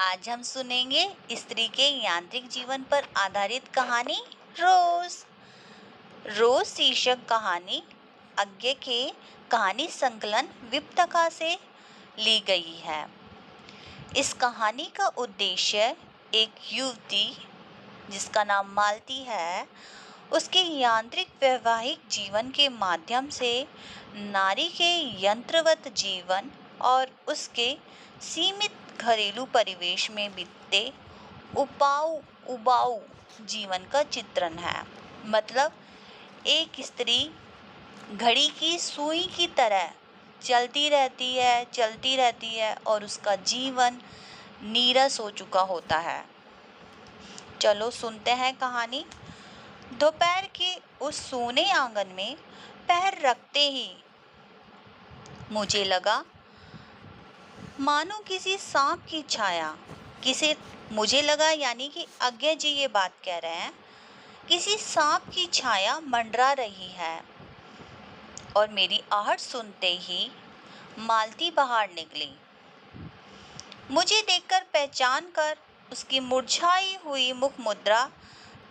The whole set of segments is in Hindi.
आज हम सुनेंगे स्त्री के यांत्रिक जीवन पर आधारित कहानी रोज। रोज शीर्षक कहानी अज्ञे के कहानी संकलन विप्तका से ली गई है। इस कहानी का उद्देश्य एक युवती जिसका नाम मालती है, उसके यांत्रिक वैवाहिक जीवन के माध्यम से नारी के यंत्रवत जीवन और उसके सीमित घरेलू परिवेश में बीतते उबाऊ जीवन का चित्रण है। मतलब एक स्त्री घड़ी की सुई की तरह चलती रहती है और उसका जीवन नीरस हो चुका होता है। चलो सुनते हैं कहानी। दोपहर के उस सोने आंगन में पैर रखते ही मुझे लगा मानो किसी सांप की छाया मुझे लगा यानी कि अज्ञे जी ये बात कह रहे हैं, किसी सांप की छाया मंडरा रही है। और मेरी आहट सुनते ही मालती बाहर निकली। मुझे देखकर पहचान कर उसकी मुरझाई हुई मुख मुद्रा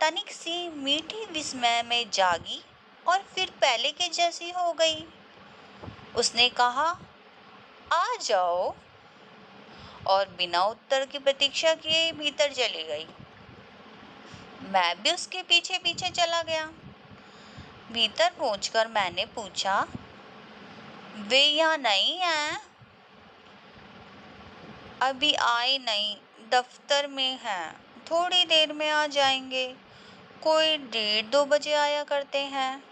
तनिक सी मीठी विस्मय में जागी और फिर पहले के जैसी हो गई। उसने कहा, आ जाओ, और बिना उत्तर की प्रतीक्षा किए भीतर चली गई। मैं भी उसके पीछे पीछे चला गया। भीतर पहुंचकर मैंने पूछा, वे यहाँ नहीं हैं? अभी आए नहीं, दफ्तर में हैं, थोड़ी देर में आ जाएंगे, कोई 1:30-2 बजे आया करते हैं।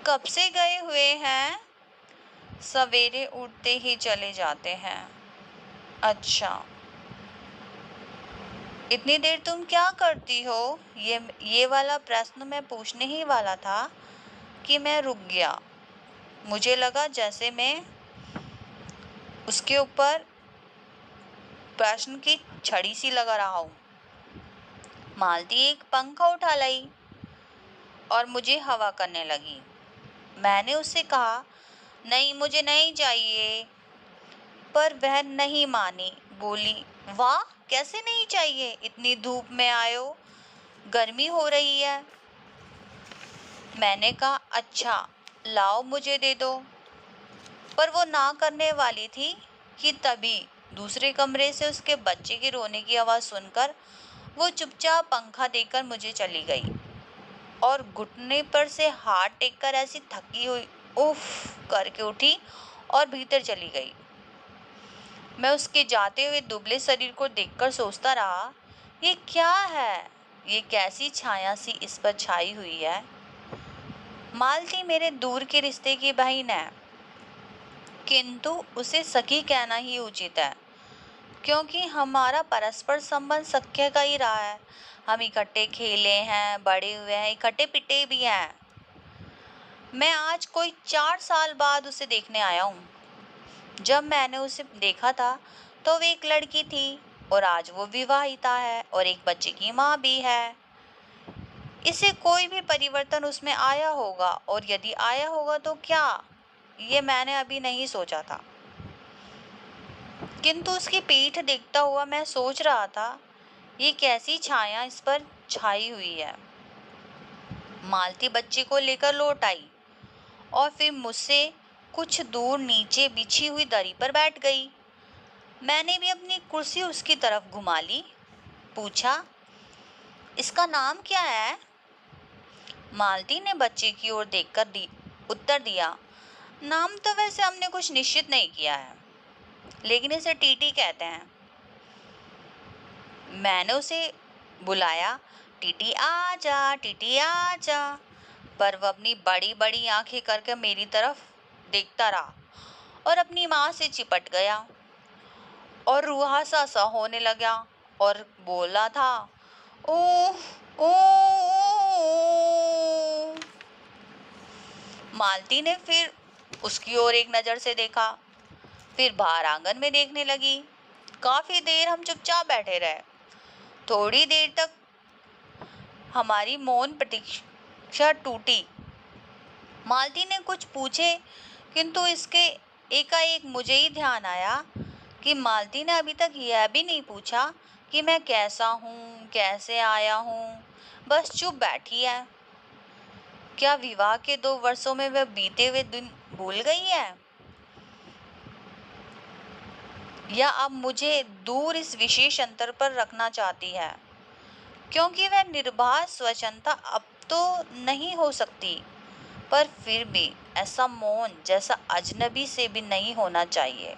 कब से गए हुए हैं? सवेरे उठते ही चले जाते हैं। अच्छा, इतनी देर तुम क्या करती हो? ये वाला प्रश्न मैं पूछने ही वाला था कि मैं रुक गया। मुझे लगा जैसे मैं उसके ऊपर प्रश्न की छड़ी सी लगा रहा हूँ। मालती एक पंखा उठा लाई और मुझे हवा करने लगी। मैंने उससे कहा, नहीं मुझे नहीं चाहिए, पर वह नहीं मानी। बोली, वाह, कैसे नहीं चाहिए? इतनी धूप में आए हो, गर्मी हो रही है। मैंने कहा, अच्छा लाओ मुझे दे दो। पर वो ना करने वाली थी कि तभी दूसरे कमरे से उसके बच्चे के रोने की आवाज़ सुनकर वो चुपचाप पंखा देकर मुझे चली गई और घुटने पर से हाथ टेककर ऐसी थकी हुई उफ करके उठी और भीतर चली गई। मैं उसके जाते हुए दुबले शरीर को देखकर सोचता रहा, ये क्या है? ये कैसी छाया सी इस पर छाई हुई है? मालती मेरे दूर के रिश्ते की बहन है, किंतु उसे सखी कहना ही उचित है, क्योंकि हमारा परस्पर संबंध सख्य का ही रहा है। हम इकट्ठे खेले हैं, बड़े हुए हैं, इकट्ठे पिटे भी हैं। मैं आज कोई 4 साल बाद उसे देखने आया हूँ। जब मैंने उसे देखा था तो वो एक लड़की थी और आज वो विवाहिता है और एक बच्चे की माँ भी है। इसे कोई भी परिवर्तन उसमें आया होगा, और यदि आया होगा तो क्या, ये मैंने अभी नहीं सोचा था। किंतु उसकी पीठ देखता हुआ मैं सोच रहा था, ये कैसी छाया इस पर छाई हुई है। मालती बच्चे को लेकर लौट आई और फिर मुझसे कुछ दूर नीचे बिछी हुई दरी पर बैठ गई। मैंने भी अपनी कुर्सी उसकी तरफ घुमा ली। पूछा, इसका नाम क्या है? मालती ने बच्चे की ओर देखकर उत्तर दिया, नाम तो वैसे हमने कुछ निश्चित नहीं किया है, लेकिन इसे टीटी कहते हैं। मैंने उसे बुलाया, टीटी आजा, टीटी आजा, पर वह अपनी बड़ी बड़ी आंखें करके मेरी तरफ देखता रहा और अपनी माँ से चिपट गया और रुआसा सा होने लगा और बोला था, ओह ओह। मालती ने फिर उसकी ओर एक नज़र से देखा, फिर बाहर आंगन में देखने लगी। काफ़ी देर हम चुपचाप बैठे रहे। थोड़ी देर तक हमारी मौन प्रतीक्षा टूटी। मालती ने कुछ पूछे, किंतु इसके एकाएक मुझे ही ध्यान आया कि मालती ने अभी तक यह भी नहीं पूछा कि मैं कैसा हूँ, कैसे आया हूँ, बस चुप बैठी है। क्या विवाह के 2 वर्षों में वह बीते हुए दिन भूल गई है, या अब मुझे दूर इस विशेष अंतर पर रखना चाहती है? क्योंकि वह निर्बाध स्वच्छंदता अब तो नहीं हो सकती, पर फिर भी ऐसा मौन जैसा अजनबी से भी नहीं होना चाहिए।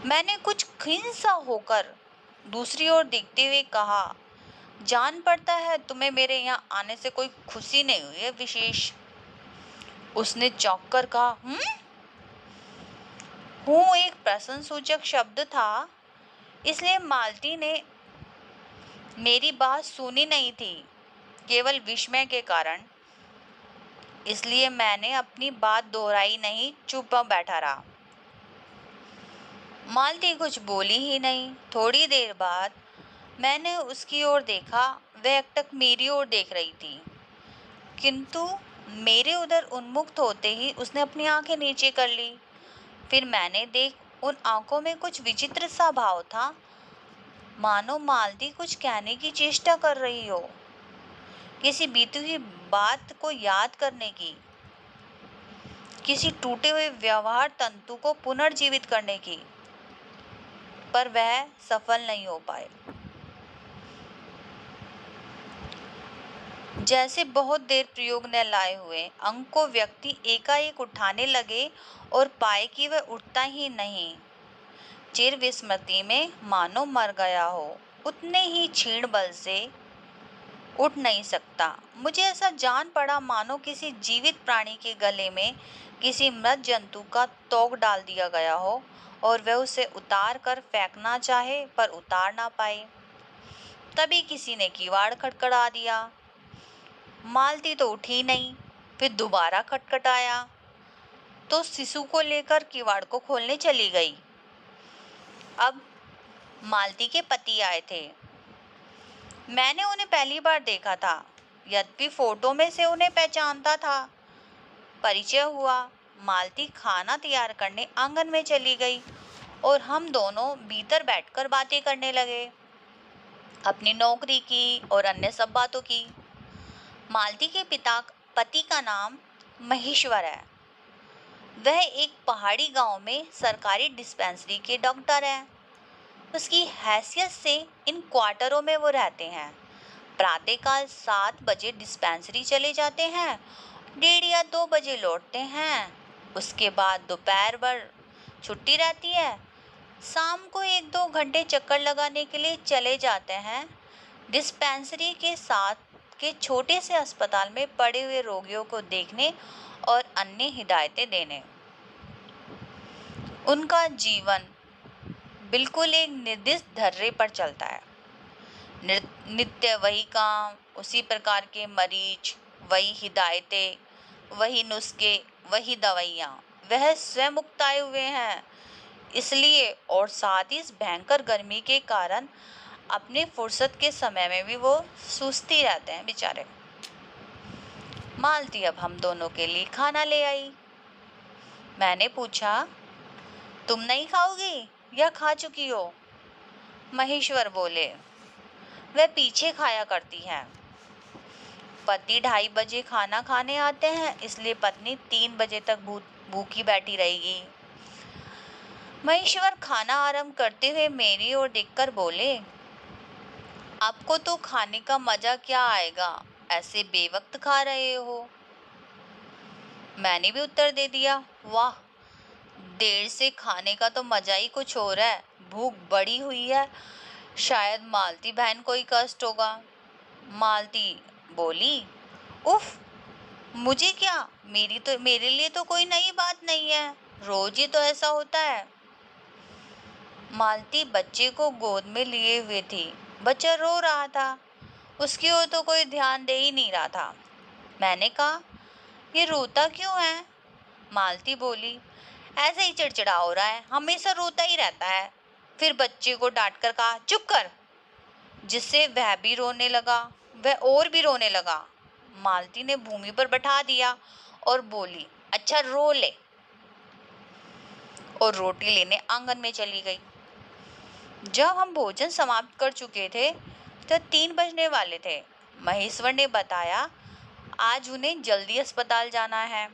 मैंने कुछ खिन्न सा होकर दूसरी ओर देखते हुए कहा, जान पड़ता है तुम्हें मेरे यहाँ आने से कोई खुशी नहीं हुई है विशेष? उसने चौंक कर कहा, हूँ एक प्रश्नसूचक शब्द था, इसलिए मालती ने मेरी बात सुनी नहीं थी, केवल विस्मय के कारण। इसलिए मैंने अपनी बात दोहराई नहीं, चुप बैठा रहा। मालती कुछ बोली ही नहीं। थोड़ी देर बाद मैंने उसकी ओर देखा, वह एकटक मेरी ओर देख रही थी, किंतु मेरे उधर उन्मुक्त होते ही उसने अपनी आंखें नीचे कर ली। फिर मैंने देख उन आंखों में कुछ विचित्र सा भाव था, मानो मालती कुछ कहने की चेष्टा कर रही हो, किसी बीती हुई बात को याद करने की, किसी टूटे हुए व्यवहार तंतु को पुनर्जीवित करने की, पर वह सफल नहीं हो पाए। जैसे बहुत देर प्रयोग न लाए हुए अंक को व्यक्ति एकाएक उठाने लगे और पाए कि वह उठता ही नहीं, चिर विस्मृति में मानो मर गया हो, उतने ही क्षीण बल से उठ नहीं सकता। मुझे ऐसा जान पड़ा मानो किसी जीवित प्राणी के गले में किसी मृत जंतु का तोक डाल दिया गया हो और वह उसे उतार कर फेंकना चाहे पर उतार ना पाए। तभी किसी ने किवाड़ खटखटा दिया। मालती तो उठी नहीं। फिर दोबारा खटखटाया तो शिशु को लेकर किवाड़ को खोलने चली गई। अब मालती के पति आए थे। मैंने उन्हें पहली बार देखा था, यद्यपि फोटो में से उन्हें पहचानता था। परिचय हुआ। मालती खाना तैयार करने आंगन में चली गई और हम दोनों भीतर बैठकर बातें करने लगे, अपनी नौकरी की और अन्य सब बातों की। मालती के पति का नाम महेश्वर है। वह एक पहाड़ी गांव में सरकारी डिस्पेंसरी के डॉक्टर हैं। उसकी हैसियत से इन क्वार्टरों में वो रहते हैं। प्रातःकाल 7 बजे डिस्पेंसरी चले जाते हैं, 1:30 या 2 बजे लौटते हैं। उसके बाद दोपहर भर छुट्टी रहती है। शाम को 1-2 घंटे चक्कर लगाने के लिए चले जाते हैं डिस्पेंसरी के साथ के छोटे से अस्पताल में पड़े हुए रोगियों को देखने और अन्य हिदायतें देने। उनका जीवन बिल्कुल एक निर्दिष्ट धर्रे पर चलता है। नित्य वही काम, उसी प्रकार के मरीज, वही हिदायतें, वही नुस्खे, वही दवाइयाँ। वह स्वयं मुक्ताए हुए हैं, इसलिए और साथ ही इस भयंकर गर्मी के कारण अपने फुर्सत के समय में भी वो सुस्ती रहते हैं बेचारे। मालती अब हम दोनों के लिए खाना ले आई। मैंने पूछा, तुम नहीं खाओगी या खा चुकी हो? महेश्वर बोले, वह पीछे खाया करती हैं। पति 2:30 बजे खाना खाने आते हैं, इसलिए पत्नी 3 बजे तक भूखी बैठी रहेगी। महेश्वर खाना आरंभ करते हुए मेरी ओर देखकर बोले, आपको तो खाने का मजा क्या आएगा, ऐसे बेवक्त खा रहे हो। मैंने भी उत्तर दे दिया, वाह, देर से खाने का तो मजा ही कुछ और है। भूख बड़ी हुई है, शायद मालती बहन को ही कष्ट होगा। मालती बोली, उफ, मुझे क्या, मेरे लिए तो कोई नई बात नहीं है, रोज ही तो ऐसा होता है। मालती बच्चे को गोद में लिए हुए थी। बच्चा रो रहा था, उसकी ओर तो कोई ध्यान दे ही नहीं रहा था। मैंने कहा, ये रोता क्यों है? मालती बोली, ऐसे ही चिड़चिड़ा हो रहा है, हमेशा रोता ही रहता है। फिर बच्चे को डांट कर कहा, चुप कर, जिससे वह भी रोने लगा। वह और भी रोने लगा। मालती ने भूमि पर बैठा दिया और बोली, अच्छा रो ले। और रोटी लेने आंगन में चली गई। जब हम भोजन समाप्त कर चुके थे तो 3 बजने वाले थे। महेश्वर ने बताया आज उन्हें जल्दी अस्पताल जाना है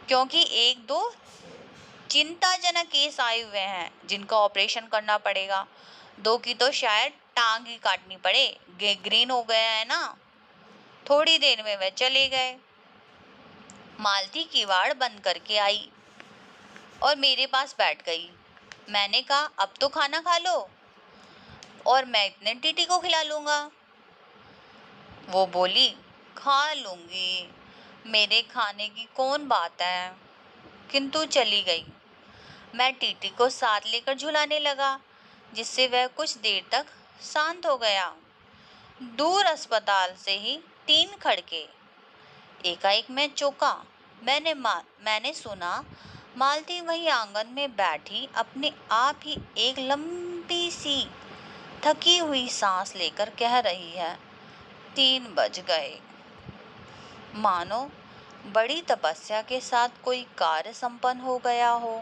क्योंकि 1-2 चिंताजनक केस आए हुए हैं जिनका ऑपरेशन करना पड़ेगा। 2 की तो शायद टांग ही काटनी पड़े, गैंग्रीन हो गया है ना। थोड़ी देर में वे चले गए। मालती किवाड़ बंद करके आई और मेरे पास बैठ गई। मैंने कहा अब तो खाना खा लो और मैं इतने टीटी को खिला लूंगा। वो बोली खा लूंगी, मेरे खाने की कौन बात है, किंतु चली गई। मैं टीटी को साथ लेकर झुलाने लगा जिससे वह कुछ देर तक शांत हो गया। दूर अस्पताल से ही 3 खड़के। एकाएक मैं चौंका। मैंने सुना मालती वहीं आंगन में बैठी अपने आप ही एक लंबी सी थकी हुई सांस लेकर कह रही है 3 बज गए। मानो बड़ी तपस्या के साथ कोई कार्य संपन्न हो गया हो।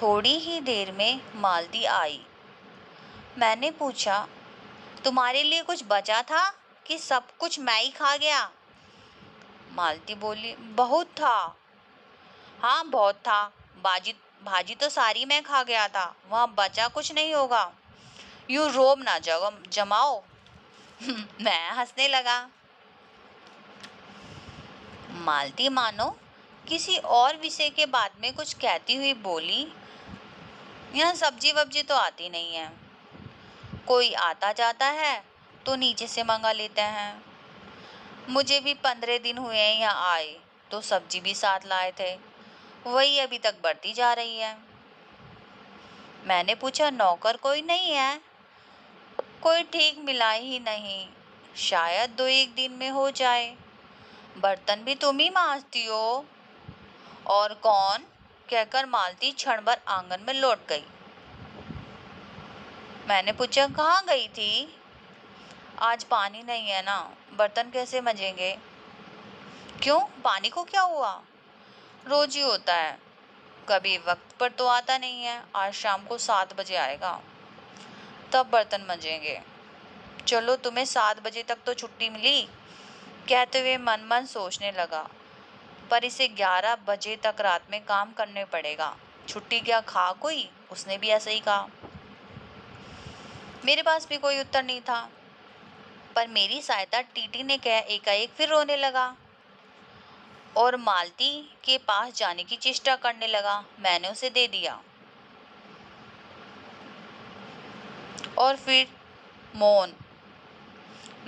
थोड़ी ही देर में मालती आई। मैंने पूछा तुम्हारे लिए कुछ बचा था कि सब कुछ मैं ही खा गया? मालती बोली बहुत था। हाँ बहुत था, भाजी तो सारी मैं खा गया था, वहाँ बचा कुछ नहीं होगा। यूं रोब ना जमाओ। मैं हंसने लगा। मालती मानो किसी और विषय के बारे में कुछ कहती हुई बोली यहाँ सब्जी वब्जी तो आती नहीं है, कोई आता जाता है तो नीचे से मंगा लेते हैं। मुझे भी 15 दिन हुए हैं यहाँ आए तो सब्जी भी साथ लाए थे, वही अभी तक बढ़ती जा रही है। मैंने पूछा नौकर कोई नहीं है? कोई ठीक मिला ही नहीं, शायद 2-1 दिन में हो जाए। बर्तन भी तुम ही मांजती हो? और कौन? कहकर मालती क्षण भर आंगन में लौट गई। मैंने पूछा कहाँ गई थी? आज पानी नहीं है ना, बर्तन कैसे मंजेंगे? क्यों, पानी को क्या हुआ? रोज ही होता है, कभी वक्त पर तो आता नहीं है। आज शाम को 7 बजे आएगा, तब बर्तन मंजेंगे। चलो तुम्हें 7 बजे तक तो छुट्टी मिली, कहते हुए मन मन सोचने लगा, पर इसे 11 बजे तक रात में काम करने पड़ेगा। छुट्टी क्या खा कोई? उसने भी ऐसे ही कहा। मेरे पास भी कोई उत्तर नहीं था, पर मेरी सहायता टीटी ने कह एकाएक फिर रोने लगा और मालती के पास जाने की चेष्टा करने लगा। मैंने उसे दे दिया और फिर मौन।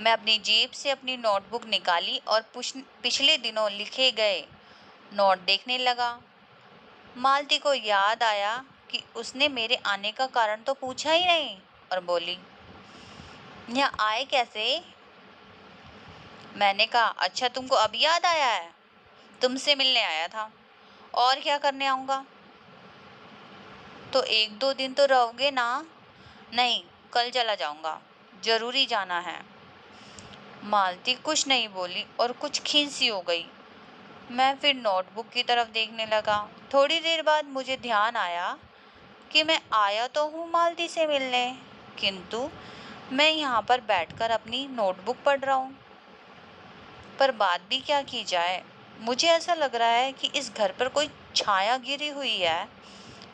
मैं अपनी जेब से अपनी नोटबुक निकाली और पिछले दिनों लिखे गए नोट देखने लगा। मालती को याद आया कि उसने मेरे आने का कारण तो पूछा ही नहीं और बोली यहाँ आए कैसे? मैंने कहा अच्छा तुमको अब याद आया है, तुमसे मिलने आया था, और क्या करने आऊँगा? तो 1-2 दिन तो रहोगे ना? नहीं, कल चला जाऊँगा, जरूरी जाना है। मालती कुछ नहीं बोली और कुछ खींच सी हो गई। मैं फिर नोटबुक की तरफ देखने लगा। थोड़ी देर बाद मुझे ध्यान आया कि मैं आया तो हूँ मालती से मिलने, किंतु मैं यहाँ पर बैठकर अपनी नोटबुक पढ़ रहा हूँ। पर बात भी क्या की जाए, मुझे ऐसा लग रहा है कि इस घर पर कोई छाया गिरी हुई है,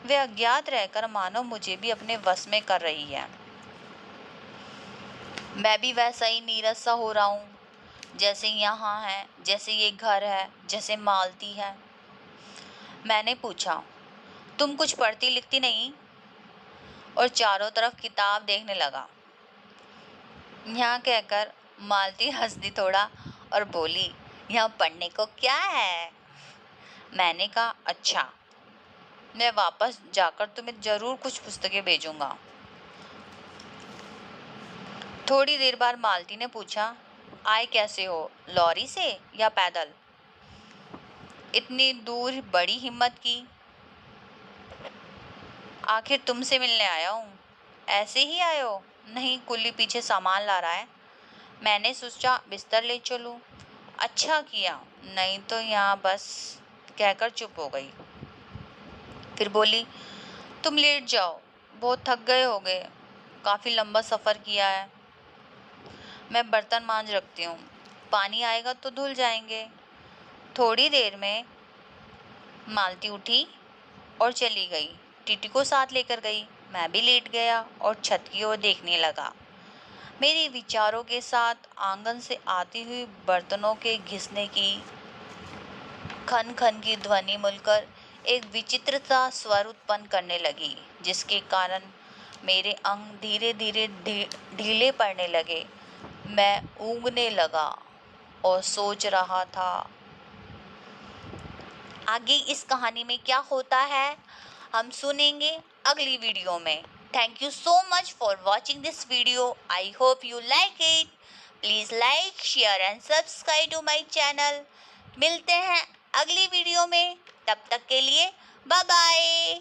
वे अज्ञात रहकर मानो मुझे भी अपने वश में कर रही है। मैं भी वैसा ही नीरस सा हो रहा हूँ, जैसे यहाँ है, जैसे ये घर है, जैसे मालती है। मैंने पूछा तुम कुछ पढ़ती लिखती नहीं? और चारों तरफ किताब देखने लगा। यहाँ कहकर मालती हंस दी थोड़ा और बोली यहाँ पढ़ने को क्या है? मैंने कहा अच्छा, मैं वापस जाकर तुम्हें जरूर कुछ पुस्तकें भेजूंगा। थोड़ी देर बाद मालती ने पूछा आए कैसे हो, लॉरी से या पैदल? इतनी दूर बड़ी हिम्मत की? आखिर तुमसे मिलने आया हूँ। ऐसे ही आए हो? नहीं, कुल्ली पीछे सामान ला रहा है, मैंने सोचा बिस्तर ले चलूं। अच्छा किया, नहीं तो यहाँ बस, कहकर चुप हो गई। फिर बोली, तुम लेट जाओ, बहुत थक गए होगे, काफ़ी लंबा सफ़र किया है। मैं बर्तन मांज रखती हूँ, पानी आएगा तो धुल जाएंगे। थोड़ी देर में मालती उठी और चली गई। टीटी को साथ लेकर गई। मैं भी लेट गया और छत की ओर देखने लगा। मेरे विचारों के साथ आंगन से आती हुई बर्तनों के घिसने की खन खन की ध्वनि मिलकर एक विचित्र सा स्वर उत्पन्न करने लगी, जिसके कारण मेरे अंग धीरे धीरे ढीले पड़ने लगे। मैं ऊँघने लगा और सोच रहा था आगे इस कहानी में क्या होता है, हम सुनेंगे अगली वीडियो में। Thank you so much for watching this video. I hope you like it. Please like, share and subscribe to my channel. मिलते हैं अगली वीडियो में, तब तक के लिए बाय बाय।